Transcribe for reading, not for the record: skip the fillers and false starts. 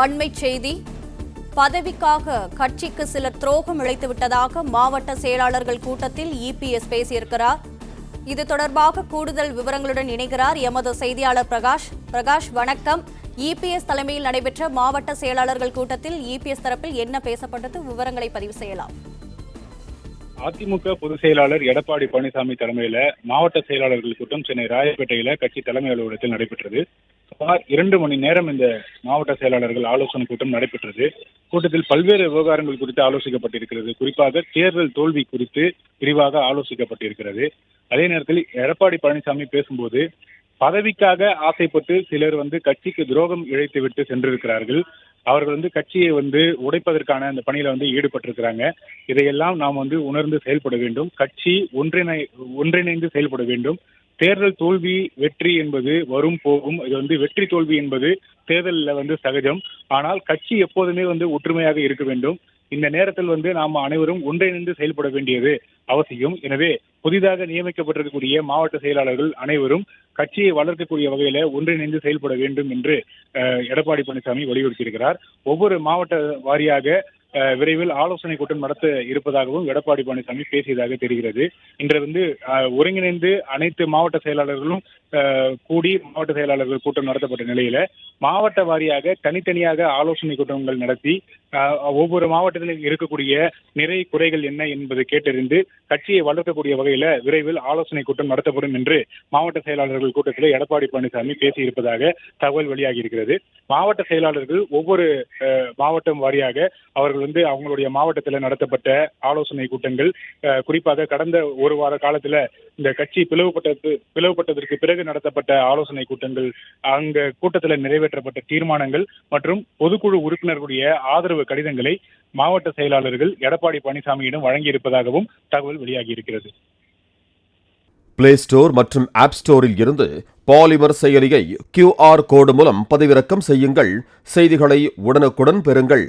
அண்மை செய்தி. பதவிக்காக கட்சிக்கு சிலர் துரோகம் இழைத்துவிட்டதாக மாவட்ட செயலாளர்கள் கூட்டத்தில் இபிஎஸ் பேசியிருக்கிறார். இது தொடர்பாக கூடுதல் விவரங்களுடன் இணைகிறார் எமது செய்தியாளர் பிரகாஷ். பிரகாஷ், வணக்கம். இபிஎஸ் தலைமையில் நடைபெற்ற மாவட்ட செயலாளர்கள் கூட்டத்தில் இபிஎஸ் தரப்பில் என்ன பேசப்பட்டது? விவரங்களை பதிவு செய்யலாம். அதிமுக பொதுச் செயலாளர் எடப்பாடி பழனிசாமி தலைமையில மாவட்ட செயலாளர்கள் கூட்டம் சென்னை ராயப்பேட்டையில கட்சி தலைமை அலுவலகத்தில் நடைபெற்றது. சுமார் 2 மணி நேரம் இந்த மாவட்ட செயலாளர்கள் ஆலோசனை கூட்டம் நடைபெற்றது. கூட்டத்தில் பல்வேறு விவகாரங்கள் குறித்து ஆலோசிக்கப்பட்டிருக்கிறது. குறிப்பாக தேர்தல் தோல்வி குறித்து விரிவாக ஆலோசிக்கப்பட்டிருக்கிறது. அதே நேரத்தில் எடப்பாடி பழனிசாமி பேசும்போது பதவிக்காக ஆசைப்பட்டு சிலர் கட்சிக்கு துரோகம் இழைத்துவிட்டு சென்றிருக்கிறார்கள். அவர்கள் கட்சியை உடைப்பதற்கான அந்த பணியில ஈடுபட்டிருக்கிறாங்க. இதையெல்லாம் நாம் உணர்ந்து செயல்பட வேண்டும். கட்சி ஒன்றிணைந்து செயல்பட வேண்டும். தேர்தல் தோல்வி வெற்றி என்பது வரும் போகும். இது வெற்றி தோல்வி என்பது தேர்தலில் சகஜம். ஆனால் கட்சி எப்போதுமே ஒற்றுமையாக இருக்க வேண்டும். இந்த நேரத்தில் நாம் அனைவரும் ஒன்றிணைந்து செயல்பட வேண்டியது அவசியம். எனவே புதிதாக நியமிக்கப்பட்டிருக்கக்கூடிய மாவட்ட செயலாளர்கள் அனைவரும் கட்சியை வளர்க்கக்கூடிய வகையில ஒன்றிணைந்து செயல்பட வேண்டும் என்று எடப்பாடி பழனிசாமி வலியுறுத்தியிருக்கிறார். ஒவ்வொரு மாவட்ட வாரியாக விரைவில் ஆலோசனை கூட்டம் நடத்த இருப்பதாகவும் எடப்பாடி பழனிசாமி பேசியதாக தெரிகிறது. இன்று ஒருங்கிணைந்து அனைத்து மாவட்ட செயலாளர்களும் கூடி மாவட்ட செயலாளர்கள் கூட்டம் நடத்தப்பட்ட நிலையில மாவட்ட வாரியாக தனித்தனியாக ஆலோசனை கூட்டங்கள் நடத்தி ஒவ்வொரு மாவட்டத்திலும் இருக்கக்கூடிய நிறை குறைகள் என்ன என்பதை கேட்டறிந்து கட்சியை வளர்க்கக்கூடிய வகையில விரைவில் ஆலோசனை கூட்டம் நடத்தப்படும் என்று மாவட்ட செயலாளர்கள் கூட்டத்தில் எடப்பாடி பழனிசாமி பேசியிருப்பதாக தகவல் வெளியாகி இருக்கிறது. மாவட்ட செயலாளர்கள் ஒவ்வொரு மாவட்டம் வாரியாக அவர்கள் அவங்களுடைய மாவட்டத்தில் நடத்தப்பட்ட ஆலோசனை கூட்டங்கள், குறிப்பாக கடந்த ஒரு வார காலத்துல இந்த கட்சி பிளவுபட்டதற்கு பிறகு நடத்தப்பட்ட ஆலோசனை கூட்டங்கள், அங்க கூட்டத்தில் நிறைவேற்றப்பட்ட தீர்மானங்கள் மற்றும் பொதுக்குழு உறுப்பினர்களுடைய ஆதரவு கடிதங்களை மாவட்ட செயலாளர்கள் எடப்பாடி பழனிசாமியிடம் வழங்கியிருப்பதாகவும் தகவல் வெளியாகி இருக்கிறது. பிளே ஸ்டோர் மற்றும் ஆப் ஸ்டோரில் இருந்து பாலிமர் செயலியை QR கோடு மூலம் பதிவிறக்கம் செய்யுங்கள். செய்திகளை உடனுக்குடன் பெறுங்கள்.